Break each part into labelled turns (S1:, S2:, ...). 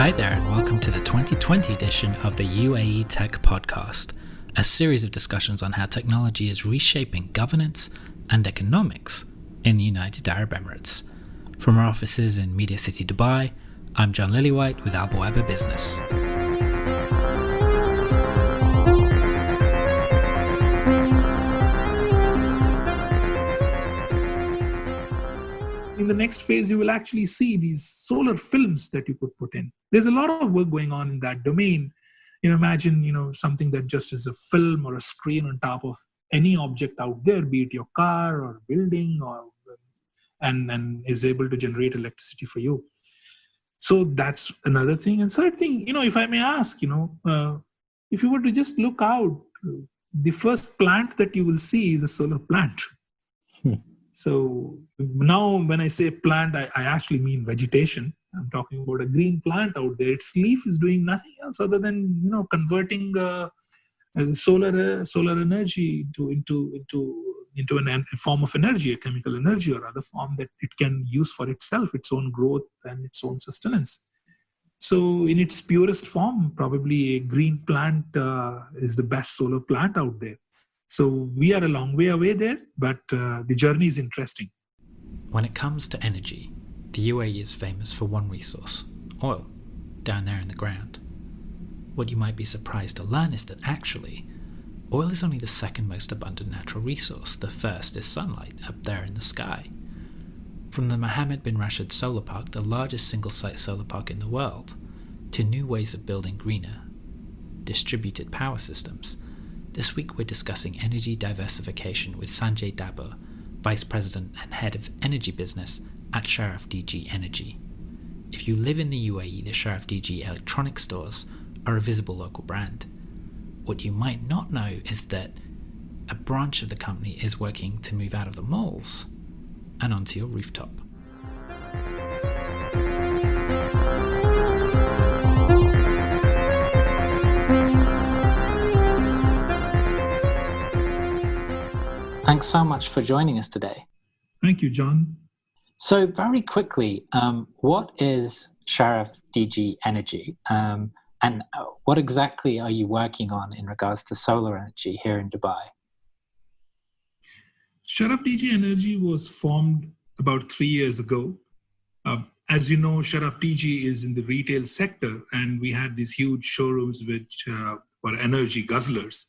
S1: Hi there, and welcome to the 2020 edition of the UAE Tech Podcast, a series of discussions on how technology is reshaping governance and economics in the United Arab Emirates. From our offices in Media City, Dubai, I'm John Lillywhite with Al Bawaba Business.
S2: In the next phase, you will actually see these solar films that you could put in. There's a lot of work going on in that domain. Imagine, something that just is a film or a screen on top of any object out there, be it your car or building, and is able to generate electricity for you. So that's another thing. And third thing, if I may ask, if you were to just look out, the first plant that you will see is a solar plant. So now when I say plant, I actually mean vegetation. I'm talking about a green plant out there. Its leaf is doing nothing else other than converting solar energy into a form of energy, a chemical energy or other form that it can use for itself, its own growth and its own sustenance. So in its purest form, probably a green plant is the best solar plant out there. So we are a long way away there, but the journey is interesting.
S1: When it comes to energy, the UAE is famous for one resource, oil, down there in the ground. What you might be surprised to learn is that actually, oil is only the second most abundant natural resource. The first is sunlight, up there in the sky. From the Mohammed bin Rashed solar park, the largest single-site solar park in the world, to new ways of building greener, distributed power systems. This week we're discussing energy diversification with Sanjay Dabur, Vice President and Head of Energy Business at Sharaf DG Energy. If you live in the UAE, the Sharaf DG electronic stores are a visible local brand. What you might not know is that a branch of the company is working to move out of the malls and onto your rooftop. Thanks so much for joining us today.
S2: Thank you, John.
S1: So very quickly, what is Sharaf DG Energy and what exactly are you working on in regards to solar energy here in Dubai?
S2: Sharaf DG Energy was formed about 3 years ago. As you know, Sharaf DG is in the retail sector, and we had these huge showrooms which were energy guzzlers.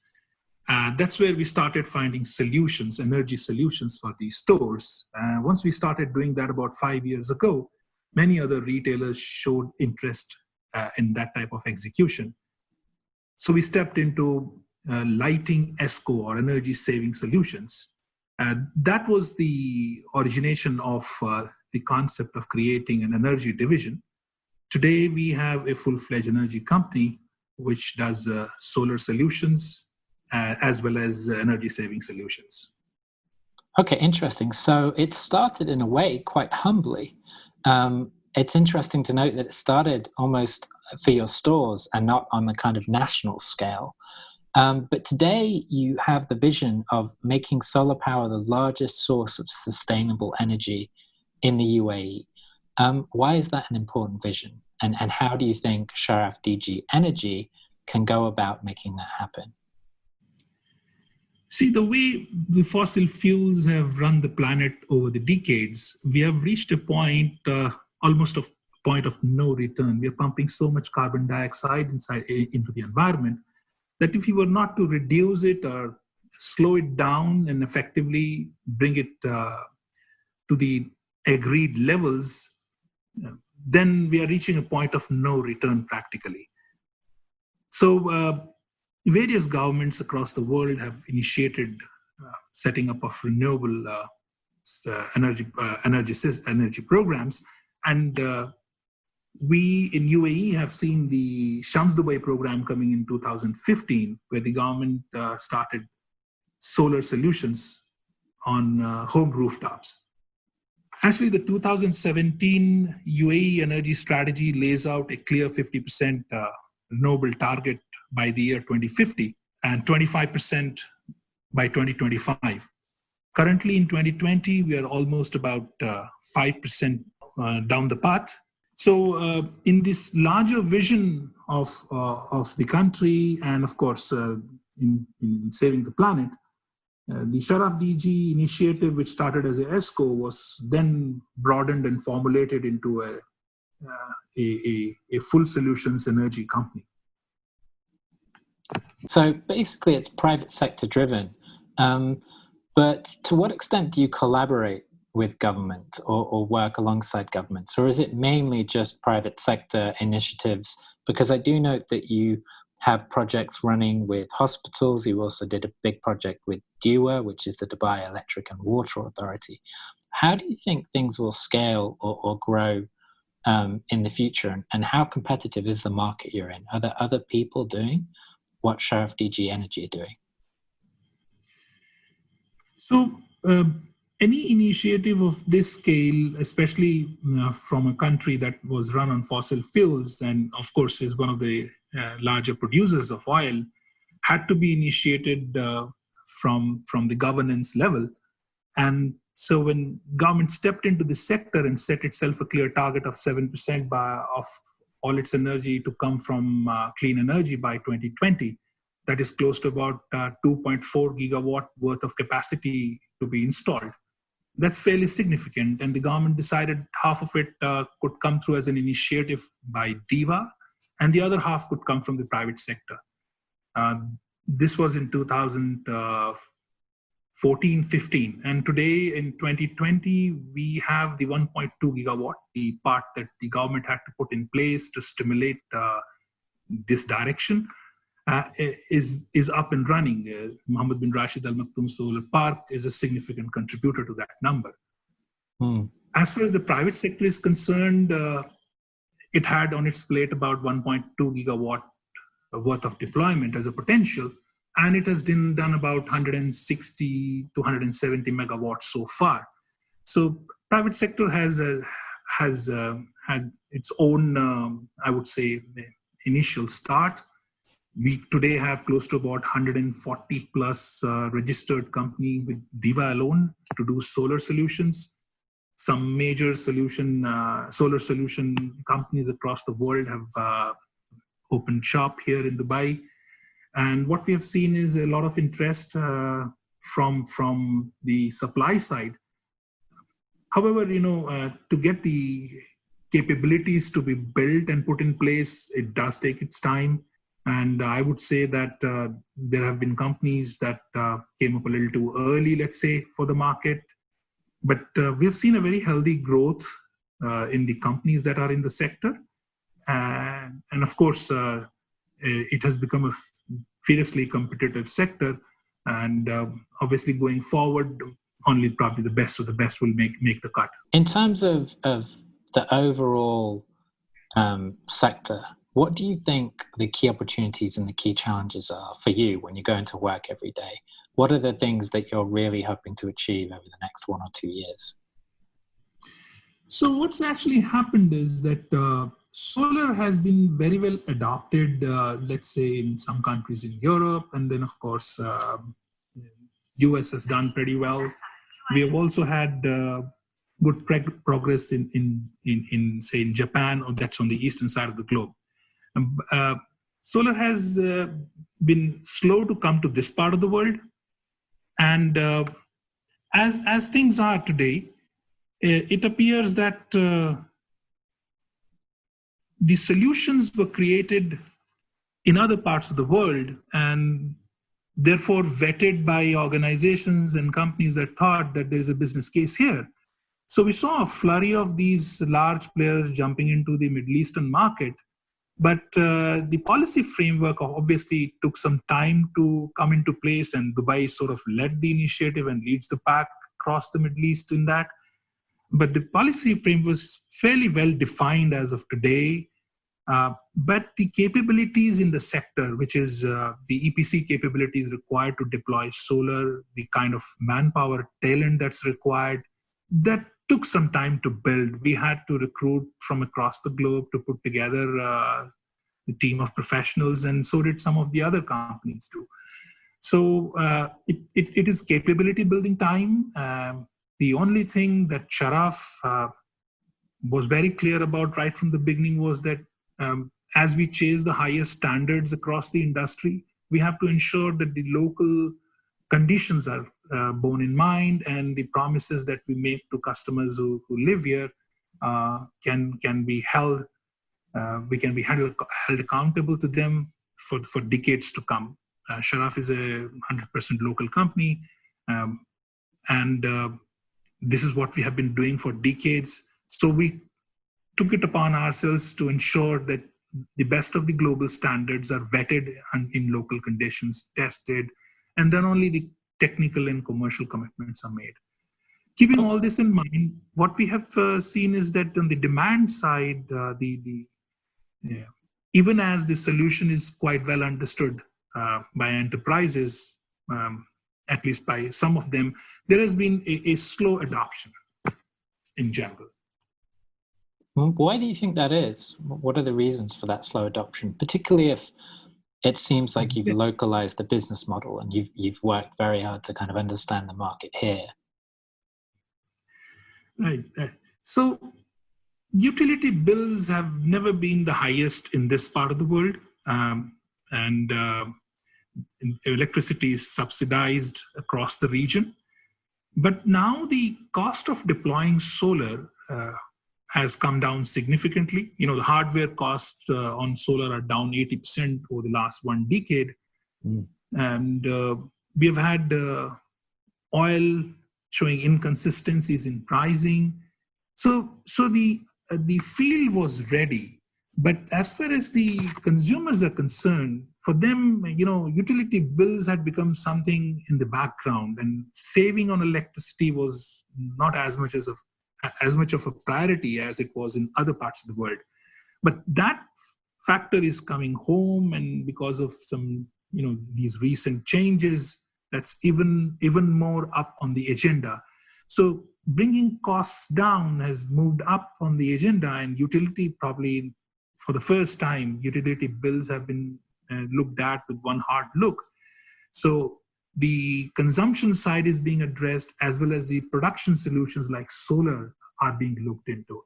S2: That's where we started finding solutions, energy solutions for these stores. Once we started doing that about 5 years ago, many other retailers showed interest in that type of execution. So we stepped into lighting ESCO or energy saving solutions. That was the origination of the concept of creating an energy division. Today, we have a full-fledged energy company which does solar solutions, as well as energy-saving solutions.
S1: Okay, interesting. So it started in a way quite humbly. It's interesting to note that it started almost for your stores and not on the kind of national scale. But today you have the vision of making solar power the largest source of sustainable energy in the UAE. Why is that an important vision? And how do you think Sharaf DG Energy can go about making that happen?
S2: See, the way the fossil fuels have run the planet over the decades, we have reached a point, almost a point of no return. We are pumping so much carbon dioxide into the environment that if we were not to reduce it or slow it down and effectively bring it to the agreed levels, then we are reaching a point of no return practically. So, various governments across the world have initiated setting up of renewable energy programs, and we in UAE have seen the Shams Dubai program coming in 2015, where the government started solar solutions on home rooftops. Actually, the 2017 UAE energy strategy lays out a clear 50% renewable target by the year 2050 and 25% by 2025. Currently in 2020, we are almost about 5% down the path. In this larger vision of the country, and of course, in saving the planet, the Sharaf DG initiative, which started as a ESCO, was then broadened and formulated into a full solutions energy company.
S1: So basically, it's private sector driven. But to what extent do you collaborate with government or work alongside governments? Or is it mainly just private sector initiatives? Because I do note that you have projects running with hospitals. You also did a big project with DEWA, which is the Dubai Electric and Water Authority. How do you think things will scale or grow in the future? And how competitive is the market you're in? Are there other people doing what Sharaf DG Energy are doing?
S2: So any initiative of this scale, especially from a country that was run on fossil fuels and of course is one of the larger producers of oil, had to be initiated from the governance level. And so when government stepped into the sector and set itself a clear target of 7% of all its energy to come from clean energy by 2020, that is close to about 2.4 gigawatt worth of capacity to be installed. That's fairly significant. And the government decided half of it could come through as an initiative by DEWA, and the other half could come from the private sector. This was in 2014-15. And today in 2020, we have the 1.2 gigawatt, the part that the government had to put in place to stimulate this direction. Is up and running. Mohammed bin Rashed Al Maktoum Solar Park is a significant contributor to that number. As far as the private sector is concerned, it had on its plate about 1.2 gigawatt worth of deployment as a potential, and it has done about 160 to 170 megawatts so far. So private sector has had its own, I would say, initial start. We today have close to about 140 plus registered company with DEWA alone to do solar solutions. Some major solar solution companies across the world have opened shop here in Dubai. And what we have seen is a lot of interest from the supply side. However, to get the capabilities to be built and put in place, it does take its time. And I would say that there have been companies that came up a little too early, let's say, for the market. But we have seen a very healthy growth in the companies that are in the sector. And of course, it has become a fiercely competitive sector. And obviously going forward, only probably the best of the best will make the cut.
S1: In terms of the overall sector, what do you think the key opportunities and the key challenges are for you when you go into work every day? What are the things that you're really hoping to achieve over the next 1 or 2 years?
S2: So what's actually happened is that solar has been very well adopted, let's say in some countries in Europe, and then of course, US has done pretty well. We have also had good progress in say in Japan, or that's on the eastern side of the globe. Solar has been slow to come to this part of the world, and as things are today, it appears that the solutions were created in other parts of the world and therefore vetted by organizations and companies that thought that there's a business case here. So we saw a flurry of these large players jumping into the Middle Eastern market. But the policy framework obviously took some time to come into place, and Dubai sort of led the initiative and leads the pack across the Middle East in that. But the policy framework was fairly well defined as of today. But the capabilities in the sector, which is the EPC capabilities required to deploy solar, the kind of manpower talent that's required, that took some time to build. We had to recruit from across the globe to put together a team of professionals, and so did some of the other companies too. So it is capability building time. The only thing that Sharaf was very clear about right from the beginning was that as we chase the highest standards across the industry, we have to ensure that the local conditions are borne in mind, and the promises that we make to customers who live here can be held. We can be held accountable to them for decades to come. Sharaf is a 100% local company, and this is what we have been doing for decades. So we took it upon ourselves to ensure that the best of the global standards are vetted in local conditions, tested, and then only the technical and commercial commitments are made. Keeping all this in mind, what we have seen is that on the demand side, even as the solution is quite well understood by enterprises, at least by some of them, there has been a slow adoption in general.
S1: Why do you think that is? What are the reasons for that slow adoption, particularly if it seems like you've localized the business model and you've worked very hard to kind of understand the market here?
S2: Right. So utility bills have never been the highest in this part of the world, and electricity is subsidized across the region. But now the cost of deploying solar has come down significantly. You know, the hardware costs on solar are down 80% over the last one decade. And we have had oil showing inconsistencies in pricing. So the field was ready. But as far as the consumers are concerned, for them, you know, utility bills had become something in the background, and saving on electricity was not as much of a priority as it was in other parts of the world. But that factor is coming home, and because of some, you know, these recent changes, that's even more up on the agenda. So bringing costs down has moved up on the agenda, and utility probably for the first time, utility bills have been looked at with one hard look. So the consumption side is being addressed, as well as the production solutions like solar are being looked into.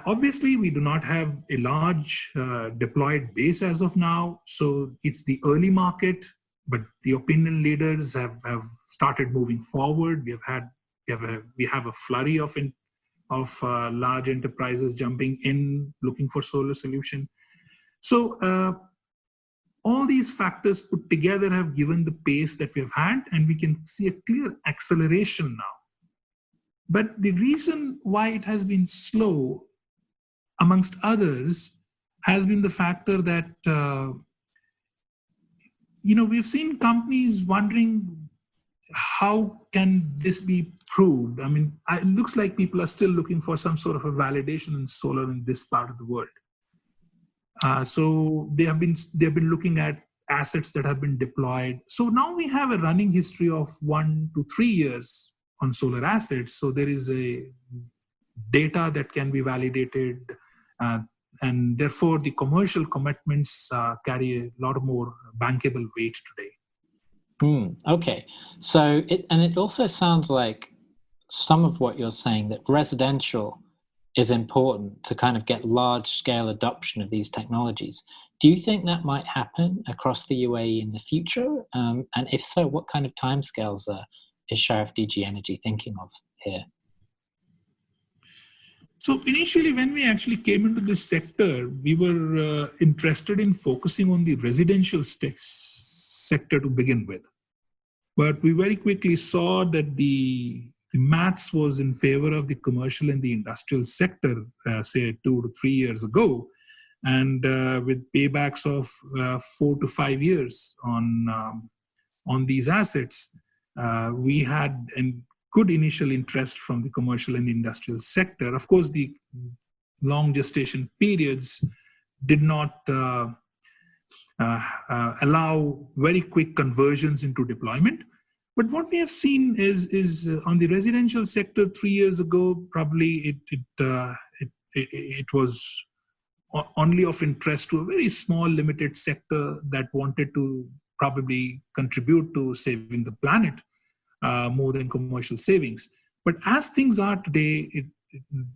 S2: Obviously, we do not have a large deployed base as of now, so it's the early market, but the opinion leaders have started moving forward. We have a flurry of large enterprises jumping in, looking for solar solution. So all these factors put together have given the pace that we've had, and we can see a clear acceleration now. But the reason why it has been slow, amongst others, has been the factor that, we've seen companies wondering, how can this be proved? I mean, it looks like people are still looking for some sort of a validation in solar in this part of the world. So they have been looking at assets that have been deployed. So now we have a running history of 1 to 3 years on solar assets. So there is a data that can be validated, and therefore the commercial commitments carry a lot more bankable weight today.
S1: Okay, so it also sounds like some of what you're saying, that residential is important to kind of get large-scale adoption of these technologies. Do you think that might happen across the UAE in the future? And if so, what kind of timescales is Sharaf DG Energy thinking of here?
S2: So initially, when we actually came into this sector, we were interested in focusing on the residential sector to begin with. But we very quickly saw that the maths was in favor of the commercial and the industrial sector, say 2 to 3 years ago, and with paybacks of 4 to 5 years on these assets, we had a good initial interest from the commercial and industrial sector. Of course, the long gestation periods did not allow very quick conversions into deployment. But what we have seen is on the residential sector 3 years ago, probably it was only of interest to a very small limited sector that wanted to probably contribute to saving the planet more than commercial savings. But as things are today,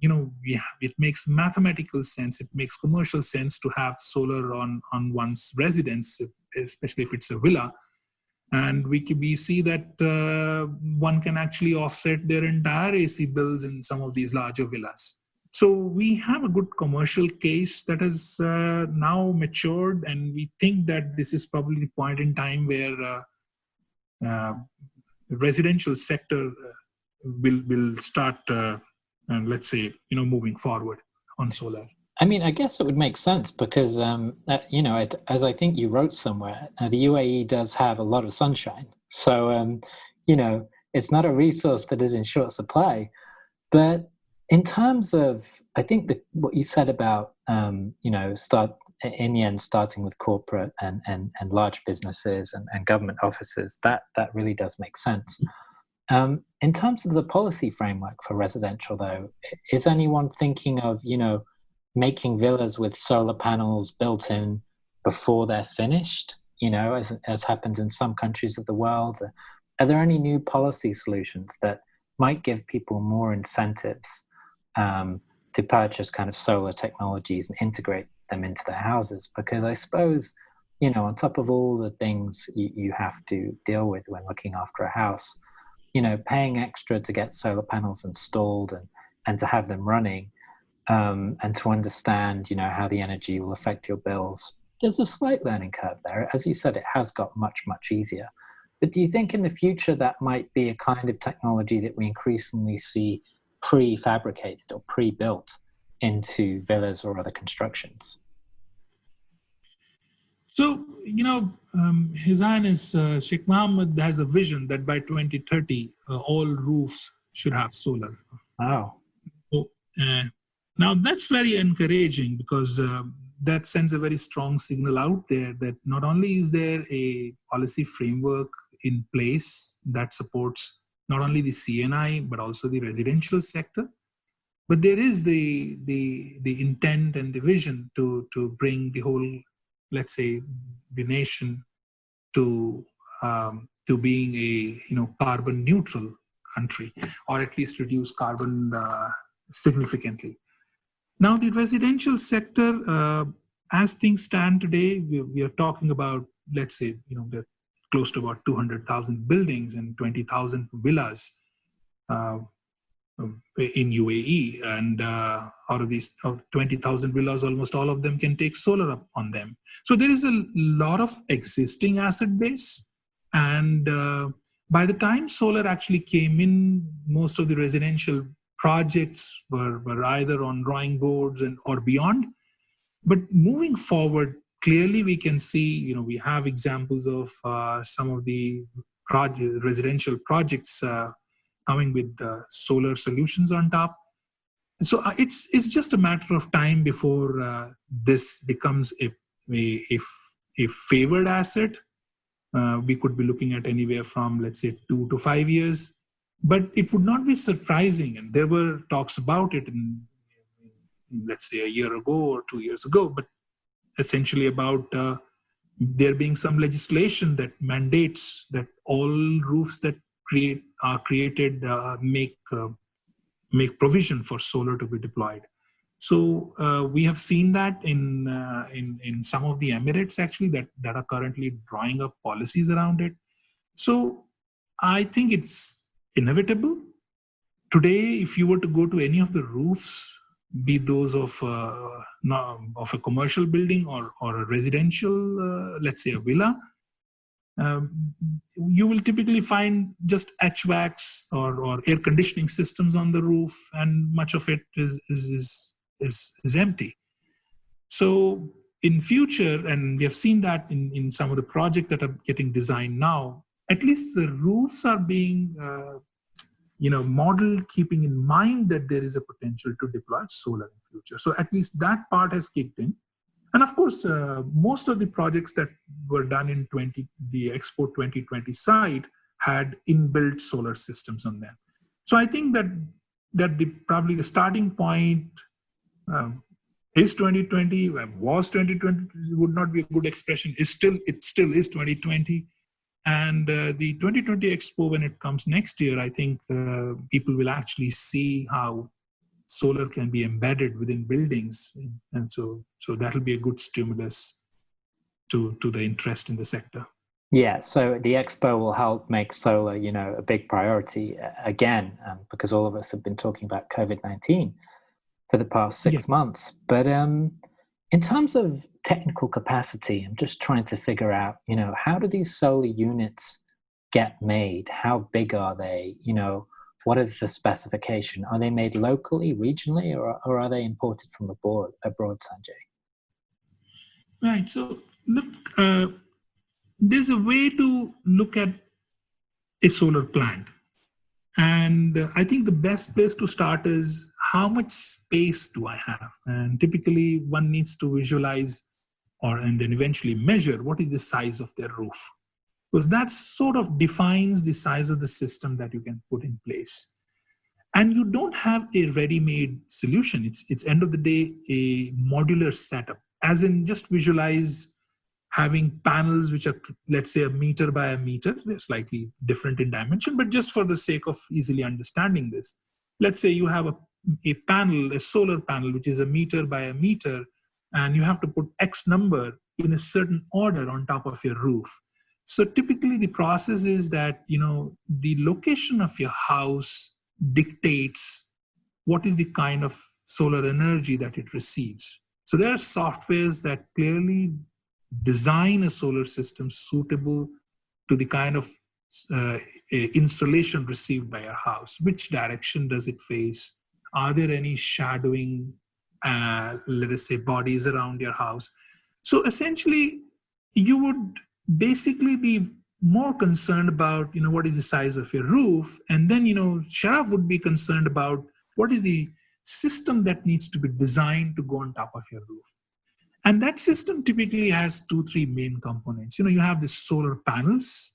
S2: it makes mathematical sense, it makes commercial sense to have solar on one's residence, especially if it's a villa. And we see that one can actually offset their entire AC bills in some of these larger villas. So we have a good commercial case that has now matured, and we think that this is probably the point in time where the residential sector will start, let's say, moving forward on solar.
S1: I mean, I guess it would make sense because, as I think you wrote somewhere, the UAE does have a lot of sunshine. So, it's not a resource that is in short supply. But in terms of, I think what you said about, starting with corporate and large businesses and government offices, that really does make sense. In terms of the policy framework for residential, though, is anyone thinking of, making villas with solar panels built in before they're finished, as happens in some countries of the world? Are there any new policy solutions that might give people more incentives to purchase kind of solar technologies and integrate them into their houses? Because I suppose, on top of all the things you have to deal with when looking after a house, paying extra to get solar panels installed and to have them running, and to understand, how the energy will affect your bills. There's a slight learning curve there. As you said, it has got much, much easier. But do you think in the future that might be a kind of technology that we increasingly see prefabricated or pre-built into villas or other constructions?
S2: So, His Highness Sheikh Mohammed has a vision that by 2030, all roofs should have solar.
S1: Wow.
S2: So, now, that's very encouraging because that sends a very strong signal out there that not only is there a policy framework in place that supports not only the CNI, but also the residential sector, but there is the intent and the vision to bring the whole, let's say, the nation to being a carbon neutral country, or at least reduce carbon significantly. Now, the residential sector, as things stand today, we are talking about, let's say, there are close to about 200,000 buildings and 20,000 villas in UAE. And out of these 20,000 villas, almost all of them can take solar up on them. So there is a lot of existing asset base. And by the time solar actually came in, most of the residential projects were either on drawing boards or beyond. But moving forward, clearly we can see, we have examples of some of the residential projects coming with solar solutions on top. So it's just a matter of time before this becomes a favored asset. We could be looking at anywhere from, let's say, 2 to 5 years. But it would not be surprising, and there were talks about it in, let's say, a year ago or 2 years ago, but essentially about there being some legislation that mandates that all roofs that are created make provision for solar to be deployed. So we have seen that in some of the Emirates actually that are currently drawing up policies around it. So I think it's inevitable. Today, if you were to go to any of the roofs, be those of a commercial building or a residential, let's say a villa, you will typically find just HVACs or air conditioning systems on the roof, and much of it is empty. So in future, and we have seen that in some of the projects that are getting designed now, at least the roofs are being modeled keeping in mind that there is a potential to deploy solar in future. So at least that part has kicked in. And of course, most of the projects that were done in the Expo 2020 site had inbuilt solar systems on them. So I think that probably the starting point is 2020, was 2020, would not be a good expression. It still is 2020. And the 2020 Expo, when it comes next year, I think people will actually see how solar can be embedded within buildings. And so that'll be a good stimulus to the interest in the sector.
S1: Yeah, so the expo will help make solar, a big priority again, because all of us have been talking about COVID-19 for the past 6 months. But in terms of technical capacity, I'm just trying to figure out, how do these solar units get made? How big are they? What is the specification? Are they made locally, regionally, or are they imported from abroad, Sanjay?
S2: Right. So look, there's a way to look at a solar plant. And I think the best place to start is how much space do I have? And typically one needs to visualize and then eventually measure what is the size of their roof. Because that sort of defines the size of the system that you can put in place. And you don't have a ready-made solution. It's end of the day, a modular setup. As in, just visualize having panels which are, let's say, 1 meter by 1 meter. They're slightly different in dimension, but just for the sake of easily understanding this, let's say you have a panel, a solar panel, which is 1 meter by 1 meter, and you have to put X number in a certain order on top of your roof. So typically the process is that, the location of your house dictates what is the kind of solar energy that it receives. So there are softwares that clearly design a solar system suitable to the kind of insolation received by your house. Which direction does it face? Are there any shadowing, let us say, bodies around your house? So essentially, you would basically be more concerned about, what is the size of your roof. And then, Sharaf would be concerned about what is the system that needs to be designed to go on top of your roof. And that system typically has 2-3 main components. You have the solar panels,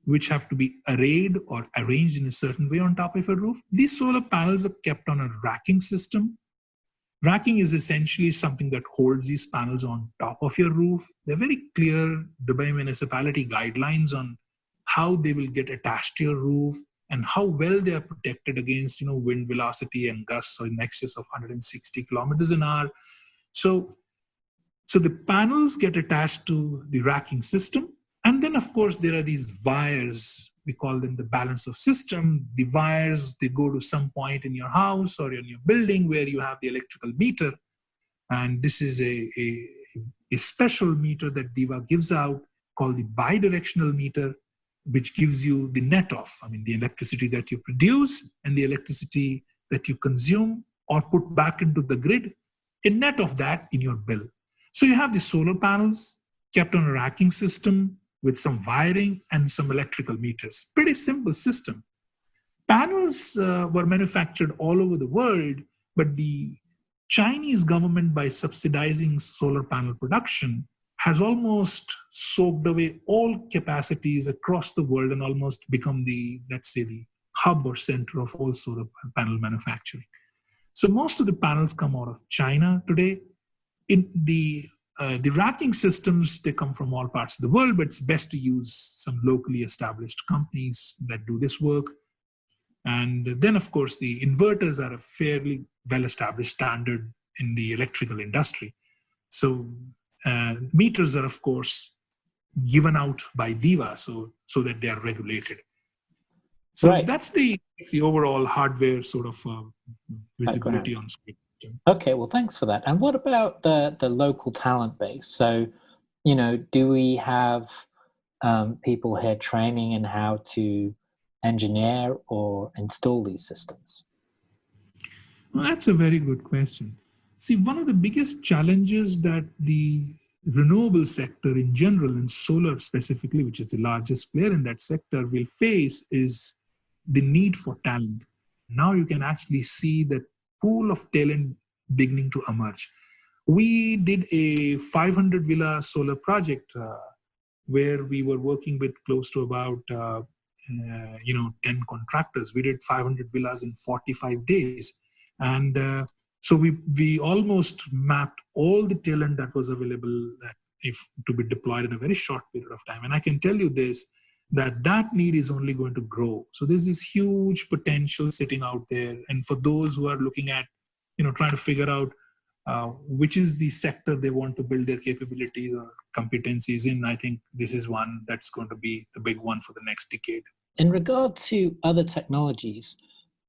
S2: which have to be arrayed or arranged in a certain way on top of your roof. These solar panels are kept on a racking system. Racking is essentially something that holds these panels on top of your roof. There are very clear Dubai municipality guidelines on how they will get attached to your roof and how well they are protected against, wind velocity and gusts in excess of 160 kilometers an hour. So the panels get attached to the racking system. And then, of course, there are these wires. We call them the balance of system. The wires, they go to some point in your house or in your building where you have the electrical meter. And this is a special meter that DEWA gives out called the bidirectional meter, which gives you the net off. The electricity that you produce and the electricity that you consume or put back into the grid, a net of that in your bill. So you have the solar panels kept on a racking system with some wiring and some electrical meters. Pretty simple system. Panels were manufactured all over the world, but the Chinese government, by subsidizing solar panel production, has almost soaked away all capacities across the world and almost become the hub or center of all solar panel manufacturing. So most of the panels come out of China today. In the racking systems, they come from all parts of the world, but it's best to use some locally established companies that do this work. And then, of course, the inverters are a fairly well-established standard in the electrical industry. So meters are, of course, given out by DEWA so that they are regulated. So right. That's the overall hardware sort of visibility on screen.
S1: Okay, well, thanks for that. And what about the local talent base? So, do we have people here training in how to engineer or install these systems?
S2: Well, that's a very good question. See, one of the biggest challenges that the renewable sector in general and solar specifically, which is the largest player in that sector, will face is the need for talent. Now you can actually see that pool of talent beginning to emerge. We did a 500 villa solar project where we were working with close to about 10 contractors. We did 500 villas in 45 days. And so we almost mapped all the talent that was available to be deployed in a very short period of time. And I can tell you this, that need is only going to grow. So there's this huge potential sitting out there. And for those who are looking at trying to figure out which is the sector they want to build their capabilities or competencies in. I think this is one that's going to be the big one for the next decade.
S1: In regard to other technologies,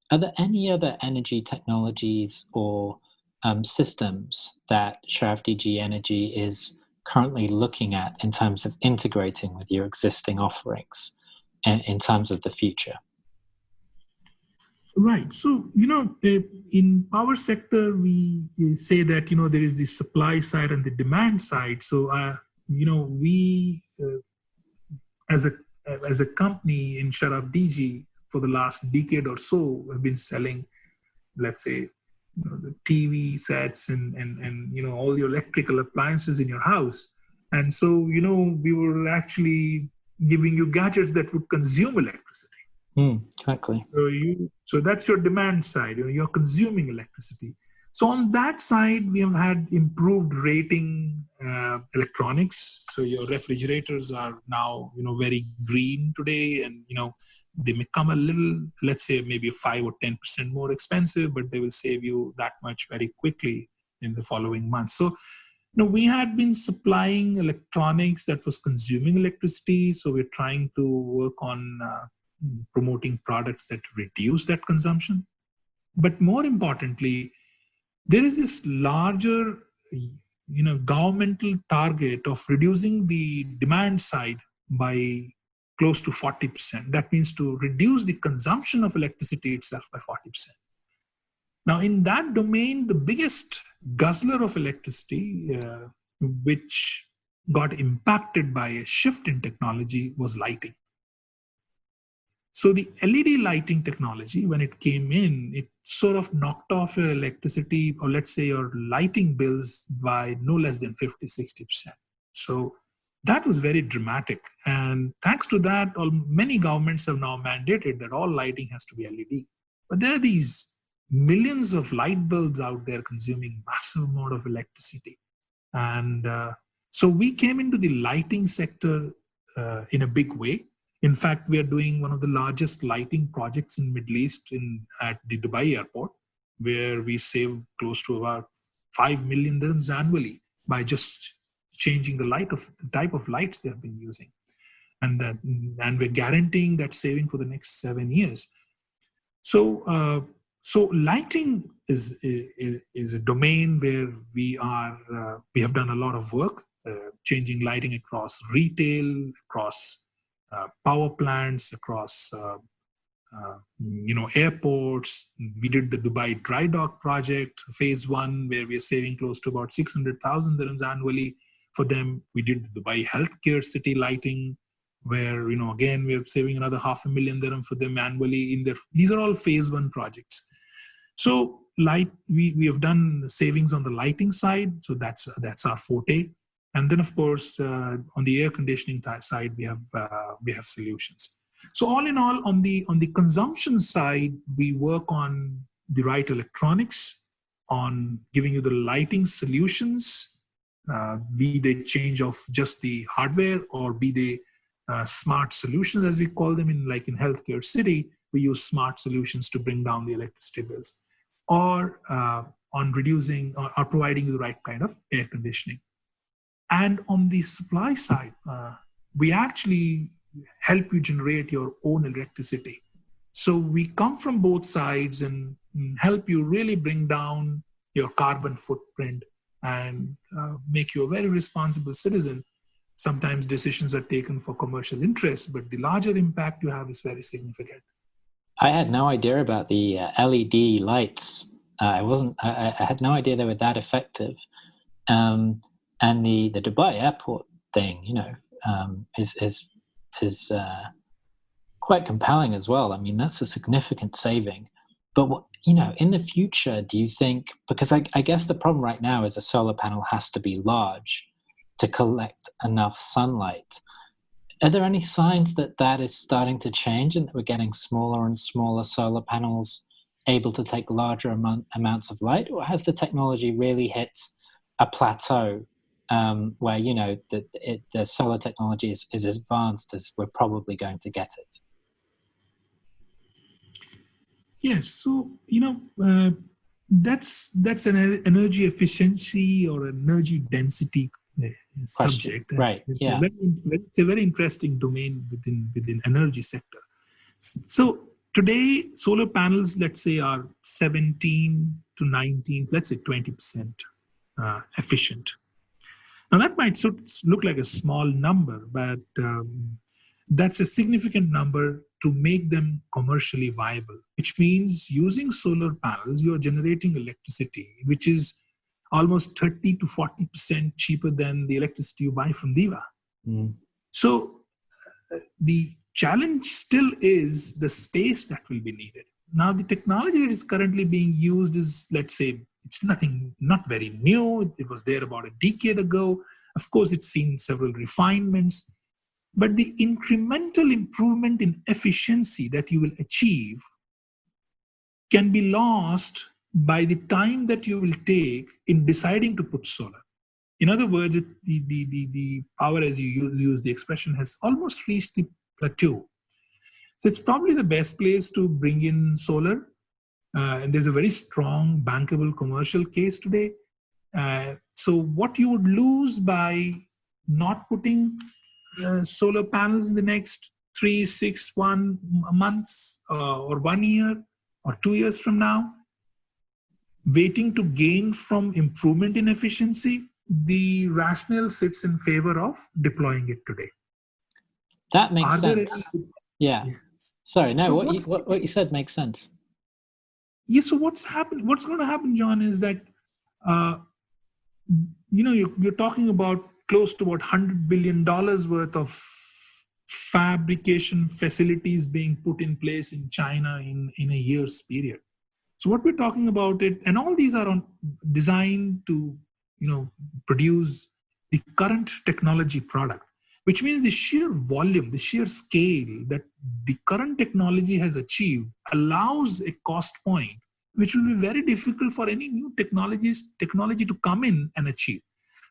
S1: are there any other energy technologies or systems that Sharaf DG Energy is currently looking at in terms of integrating with your existing offerings and in terms of the future?
S2: Right. So, in power sector, we say that, there is the supply side and the demand side. So, we as a company in Sharaf DG for the last decade or so have been selling, let's say, the TV sets and all your electrical appliances in your house. And so, we were actually giving you gadgets that would consume electricity.
S1: Exactly.
S2: So that's your demand side. You're consuming electricity. So on that side, we have had improved rating electronics. So your refrigerators are now, very green today, and they become a little, let's say, maybe 5 or 10% more expensive, but they will save you that much very quickly in the following months. So we had been supplying electronics that was consuming electricity. So we're trying to work on promoting products that reduce that consumption. But more importantly, there is this larger, governmental target of reducing the demand side by close to 40%. That means to reduce the consumption of electricity itself by 40%. Now, in that domain, the biggest guzzler of electricity, which got impacted by a shift in technology, was lighting. So the LED lighting technology, when it came in, it sort of knocked off your electricity, or let's say your lighting bills, by no less than 50, 60%. So that was very dramatic. And thanks to that, many governments have now mandated that all lighting has to be LED. But there are these millions of light bulbs out there consuming massive amount of electricity. And so we came into the lighting sector in a big way. In fact, we are doing one of the largest lighting projects in Middle East at the Dubai airport, where we save close to about 5 million dirhams annually by just changing the type of lights they have been using. And we're guaranteeing that saving for the next 7 years. So lighting is a domain where we have done a lot of work, changing lighting across retail, across power plants, across airports. We did the Dubai Dry Dock project, phase 1, where we are saving close to about 600,000 dirhams annually for them. We did the Dubai Healthcare City lighting, where again we are saving another 500,000 dirham for them annually. These are all phase 1 projects. So we have done savings on the lighting side, so that's our forte. And then, of course, on the air conditioning side, we have solutions. So all in all, on the consumption side, we work on the right electronics, on giving you the lighting solutions, be they change of just the hardware, or be they smart solutions, as we call them in Healthcare City. We use smart solutions to bring down the electricity bills, or on reducing or providing the right kind of air conditioning. And on the supply side, we actually help you generate your own electricity. So we come from both sides and help you really bring down your carbon footprint and make you a very responsible citizen. Sometimes decisions are taken for commercial interest, but the larger impact you have is very significant.
S1: I had no idea about the LED lights. I had no idea they were that effective. And the Dubai airport thing, is quite compelling as well. I mean, that's a significant saving. But in the future, do you think? Because I guess the problem right now is a solar panel has to be large to collect enough sunlight. Are there any signs that is starting to change, and that we're getting smaller and smaller solar panels able to take larger amounts of light, or has the technology really hit a plateau? Where the solar technology is as advanced as we're probably going to get it?
S2: Yes, so That's an energy efficiency or energy density
S1: Question.
S2: subject.
S1: Right.
S2: It's
S1: Yeah.
S2: it's a very interesting domain within energy sector. So today, solar panels, let's say, are 17 to 19, let's say 20% efficient. Now that might look like a small number, but that's a significant number to make them commercially viable, which means using solar panels, you're generating electricity, which is almost 30 to 40% cheaper than the electricity you buy from Diva.
S1: Mm.
S2: So the challenge still is the space that will be needed. Now, the technology that is currently being used is, let's say, it's not very new. It was there about a decade ago. Of course, it's seen several refinements, but the incremental improvement in efficiency that you will achieve can be lost by the time that you will take in deciding to put solar. In other words, the power, as you use the expression, has almost reached the plateau. So it's probably the best place to bring in solar. And there's a very strong bankable commercial case today. So what you would lose by not putting solar panels in the next 3, 6, 1 months or 1 year or 2 years from now, waiting to gain from improvement in efficiency, the rationale sits in favor of deploying it today.
S1: That makes sense. Yeah.
S2: Yes.
S1: Sorry, no, so what you said makes sense.
S2: Yeah, so what's going to happen, John, is that, you're talking about close to about $100 billion worth of fabrication facilities being put in place in China in a year's period. So what we're talking about it, and all these are designed to, produce the current technology product, which means the sheer volume, the sheer scale that the current technology has achieved allows a cost point which will be very difficult for any new technology to come in and achieve.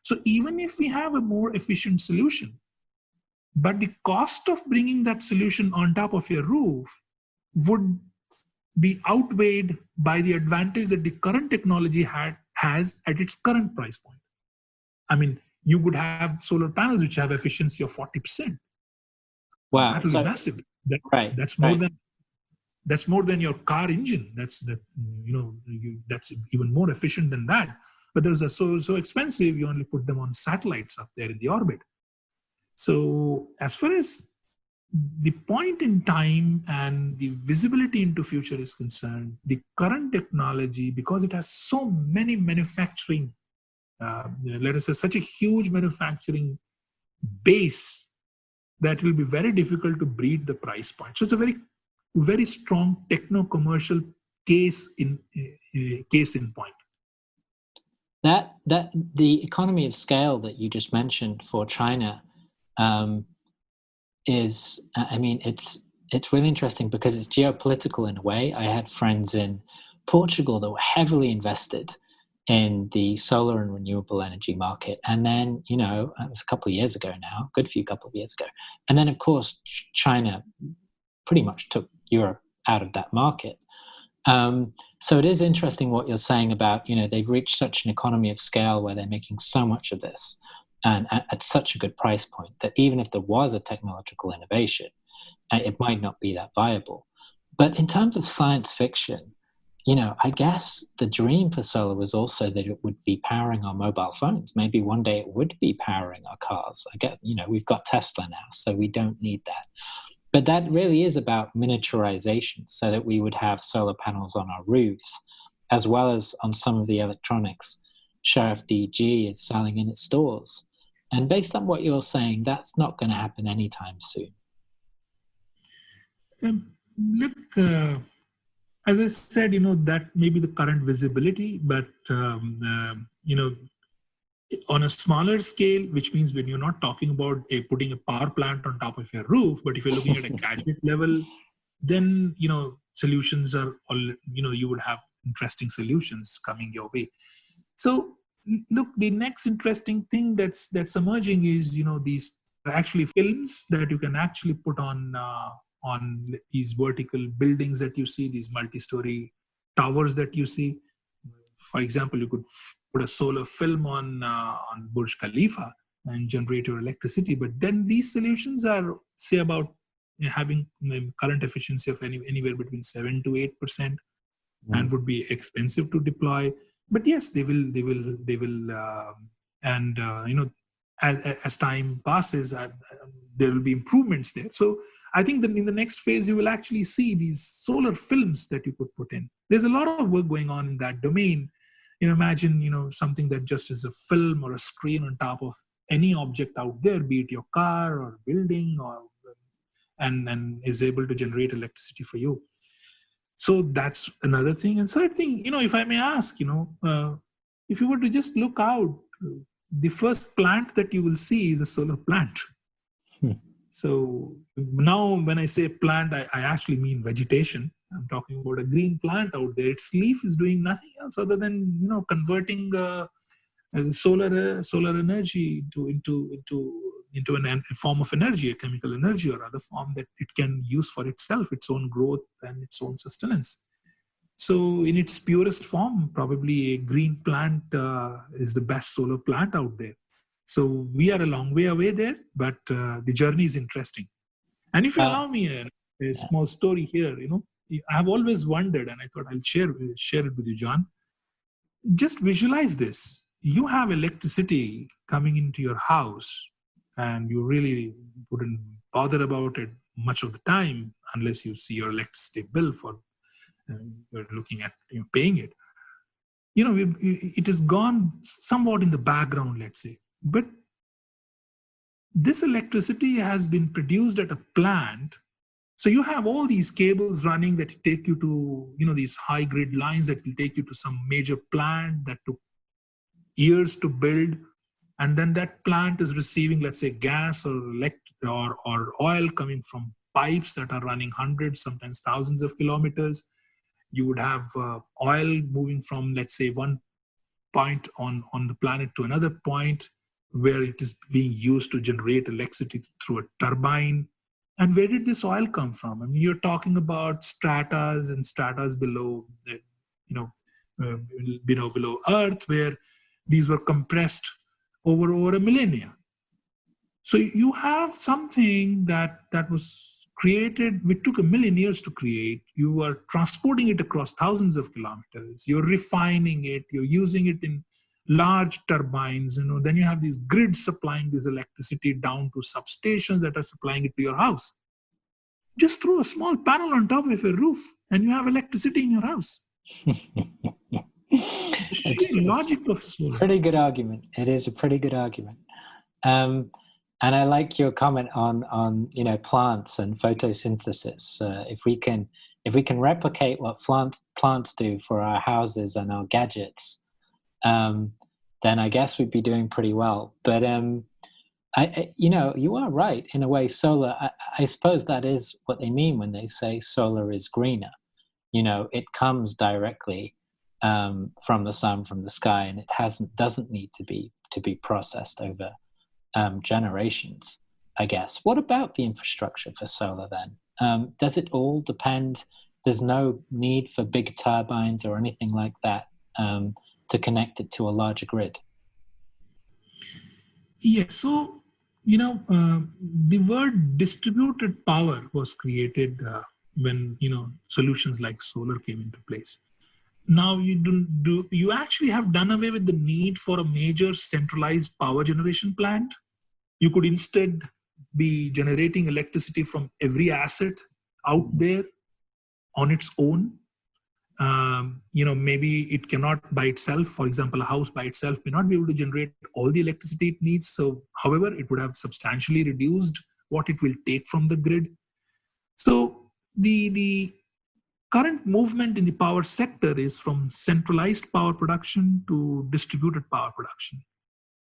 S2: So even if we have a more efficient solution, but the cost of bringing that solution on top of your roof would be outweighed by the advantage that the current technology has at its current price point. I mean, you would have solar panels which have efficiency of 40%.
S1: Wow,
S2: that will be massive. That's more than your car engine. That's even more efficient than that. But those are so expensive. You only put them on satellites up there in the orbit. So as far as the point in time and the visibility into future is concerned, the current technology, because it has so many manufacturing, let us say such a huge manufacturing base, that will be very difficult to beat the price point. So it's a very, very strong techno-commercial case in point.
S1: That the economy of scale that you just mentioned for China is, I mean, it's really interesting because it's geopolitical in a way. I had friends in Portugal that were heavily invested in the solar and renewable energy market. And then, it was a couple of years ago now, couple of years ago. And then, of course, China pretty much took Europe out of that market. So it is interesting what you're saying about, they've reached such an economy of scale where they're making so much of this and at such a good price point that even if there was a technological innovation, it might not be that viable. But in terms of science fiction, I guess the dream for solar was also that it would be powering our mobile phones. Maybe one day it would be powering our cars. We've got Tesla now, so we don't need that. But that really is about miniaturization so that we would have solar panels on our roofs, as well as on some of the electronics Sharaf DG is selling in its stores. And based on what you're saying, that's not going to happen anytime soon.
S2: Look, as I said, that may be the current visibility, but, on a smaller scale, which means when you're not talking about putting a power plant on top of your roof, but if you're looking at a gadget level, then, solutions are all, you would have interesting solutions coming your way. So look, the next interesting thing that's emerging is, these are actually films that you can actually put on these vertical buildings that you see, these multi-story towers that you see. for example, you could put a solar film on Burj Khalifa and generate your electricity. But then these solutions are, say, about having current efficiency of anywhere between 7 to 8%, and would be expensive to deploy. But yes, they will, as time passes, there will be improvements there. So I think that in the next phase, you will actually see these solar films that you could put in. There's a lot of work going on in that domain. Imagine, something that just is a film or a screen on top of any object out there, be it your car or building, and is able to generate electricity for you. So that's another thing. And third thing, if I may ask, if you were to just look out, the first plant that you will see is a solar plant. So now when I say plant, I actually mean vegetation. I'm talking about a green plant out there. Its leaf is doing nothing else other than, converting solar energy into a form of energy, a chemical energy or other form that it can use for itself, its own growth and its own sustenance. So in its purest form, probably a green plant is the best solar plant out there. So we are a long way away there, but the journey is interesting. And if you allow me a small story here, I have always wondered, and I thought I'll share it with you, John. Just visualize this. You have electricity coming into your house, and you really wouldn't bother about it much of the time unless you see your electricity bill for you're looking at paying it. It has gone somewhat in the background, let's say. But this electricity has been produced at a plant. So you have all these cables running that take you to, these high grid lines that will take you to some major plant that took years to build. And then that plant is receiving, let's say, gas or oil coming from pipes that are running hundreds, sometimes thousands of kilometers. You would have oil moving from, let's say, one point on the planet to another point where it is being used to generate electricity through a turbine. And where did this oil come from? I mean, you're talking about stratas and stratas below, below Earth, where these were compressed over a millennia. So you have something that was created, which took 1 million years to create. You are transporting it across thousands of kilometers. You're refining it. You're using it in large turbines. Then you have these grids supplying this electricity down to substations that are supplying it to your house. Just throw a small panel on top of your roof, and you have electricity in your house. It's the logic of solar.
S3: Pretty good argument. It is a pretty good argument. And I like your comment on plants and photosynthesis. If we can replicate what plants do for our houses and our gadgets, then I guess we'd be doing pretty well. But you are right in a way. Solar, I suppose that is what they mean when they say solar is greener. It comes directly from the sun, from the sky, and it doesn't need to be processed over generations, I guess. What about the infrastructure for solar then? Does it all depend? There's no need for big turbines or anything like that to connect it to a larger grid?
S2: Yeah, so, the word distributed power was created when, solutions like solar came into place. Now you actually have done away with the need for a major centralized power generation plant. You could instead be generating electricity from every asset out there on its own. Maybe it cannot by itself, for example, a house by itself may not be able to generate all the electricity it needs. So, however, it would have substantially reduced what it will take from the grid. So the current movement in the power sector is from centralized power production to distributed power production.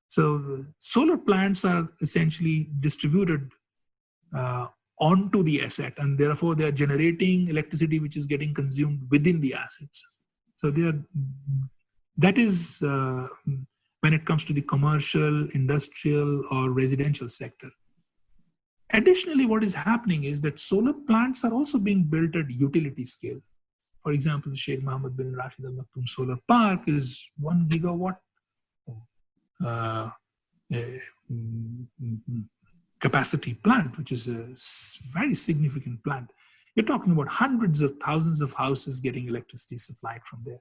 S2: So solar plants are essentially distributed onto the asset, and therefore they are generating electricity which is getting consumed within the assets. So that is when it comes to the commercial, industrial, or residential sector. Additionally, what is happening is that solar plants are also being built at utility scale. For example, the Sheikh Mohammed bin Rashid Al Maktoum Solar Park is 1 gigawatt uh, capacity plant, which is a very significant plant. You're talking about hundreds of thousands of houses getting electricity supplied from there.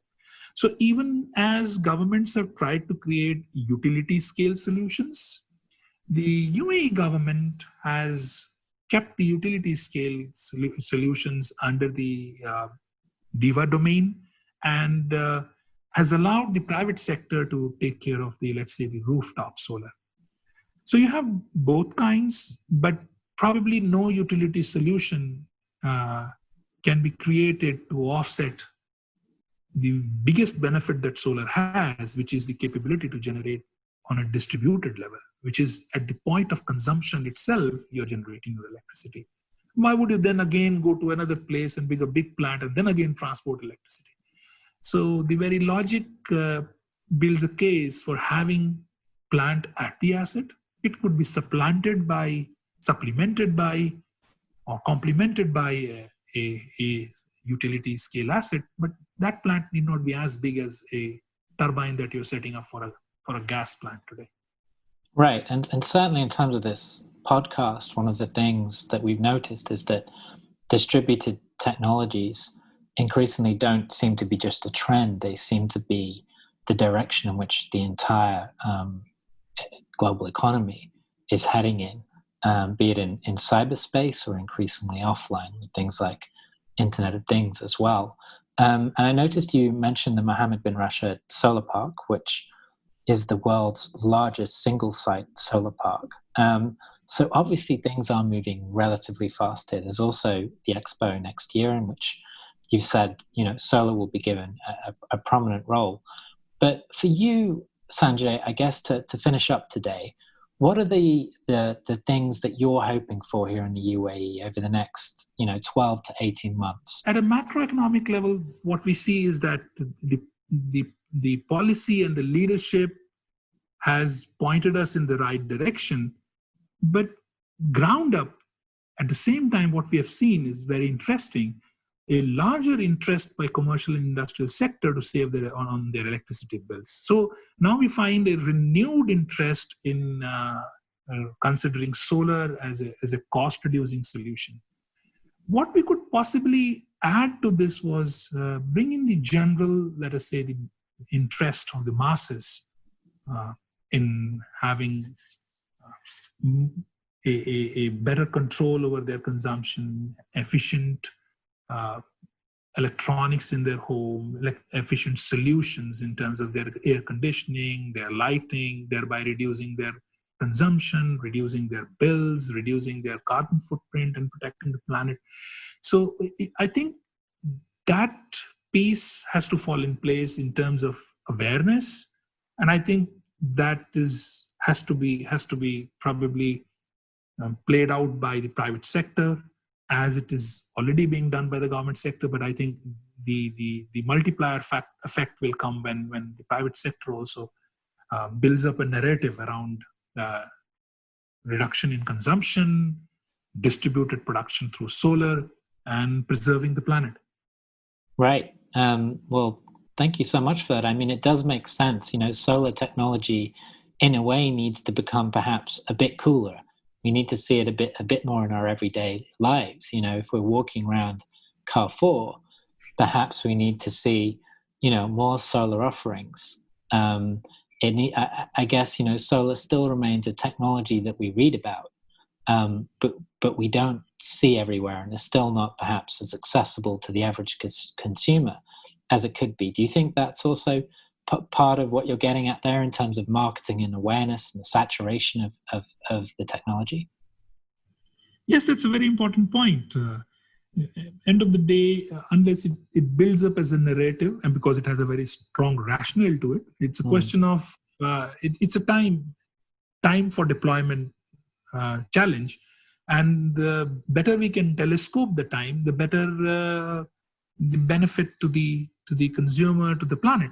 S2: So even as governments have tried to create utility scale solutions, the UAE government has kept the utility scale solutions under the DIVA domain and has allowed the private sector to take care of the, let's say, the rooftop solar. So you have both kinds, but probably no utility solution can be created to offset the biggest benefit that solar has, which is the capability to generate on a distributed level, which is at the point of consumption itself, you're generating your electricity. Why would you then again go to another place and build a big plant and then again transport electricity? So the very logic builds a case for having plant at the asset. It could be supplemented by, or complemented by a utility scale asset, but that plant need not be as big as a turbine that you're setting up for a gas plant today.
S3: Right, and certainly in terms of this podcast, one of the things that we've noticed is that distributed technologies increasingly don't seem to be just a trend, they seem to be the direction in which the entire global economy is heading in, be it in cyberspace or increasingly offline with things like Internet of Things as well. And I noticed you mentioned the Mohammed bin Rashid Solar Park, which is the world's largest single-site solar park. So obviously things are moving relatively fast here. There's also the Expo next year in which you've said, solar will be given a prominent role. But for you, Sanjay, I guess to finish up today, what are the things that you're hoping for here in the UAE over the next 12 to 18 months?
S2: At a macroeconomic level, what we see is that the policy and the leadership has pointed us in the right direction, but ground up, at the same time, what we have seen is very interesting, a larger interest by commercial and industrial sector to save on their electricity bills. So now we find a renewed interest in considering solar as a cost-reducing solution. What we could possibly add to this was bring in the general, let us say, the interest of the masses in having a better control over their consumption, efficient electronics in their home, efficient solutions in terms of their air conditioning, their lighting, thereby reducing their consumption, reducing their bills, reducing their carbon footprint, and protecting the planet. So I think that piece has to fall in place in terms of awareness, and I think that has to be probably played out by the private sector, as it is already being done by the government sector. But I think the multiplier effect will come when the private sector also builds up a narrative around reduction in consumption, distributed production through solar, and preserving the planet.
S3: Right. Well, thank you so much for that. I mean, it does make sense. Solar technology, in a way, needs to become perhaps a bit cooler. We need to see it a bit more in our everyday lives. If we're walking around Carrefour, perhaps we need to see, more solar offerings. I guess, solar still remains a technology that we read about, but we don't see everywhere, and it's still not perhaps as accessible to the average consumer as it could be. Do you think that's also part of what you're getting at there in terms of marketing and awareness and the saturation of the technology?
S2: Yes, that's a very important point. End of the day, unless it builds up as a narrative, and because it has a very strong rationale to it, it's a question of, it's a time for deployment challenge. And the better we can telescope the time, the better the benefit to the consumer, to the planet.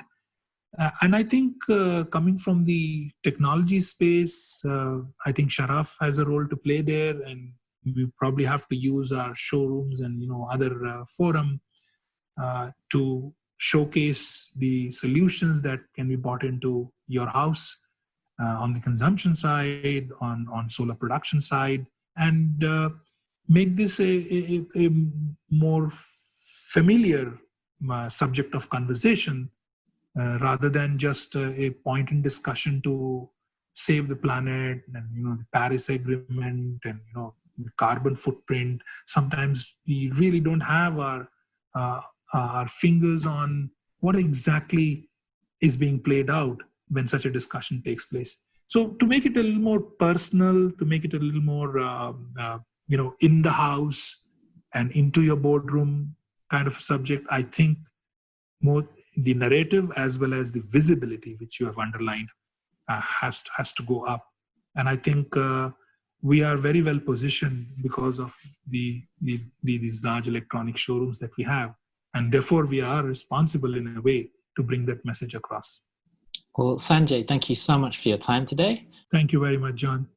S2: And I think coming from the technology space, I think Sharaf has a role to play there, and we probably have to use our showrooms and other forum to showcase the solutions that can be brought into your house on the consumption side, on solar production side, and make this a more familiar subject of conversation rather than just a point in discussion to save the planet and the Paris Agreement and the carbon footprint. Sometimes we really don't have our fingers on what exactly is being played out when such a discussion takes place. So to make it a little more personal, to make it a little more in the house and into your boardroom kind of a subject, I think more the narrative as well as the visibility which you have underlined has to go up. And I think we are very well positioned because of these large electronic showrooms that we have, and therefore we are responsible in a way to bring that message across.
S3: Well, Sanjay, thank you so much for your time today.
S2: Thank you very much, John.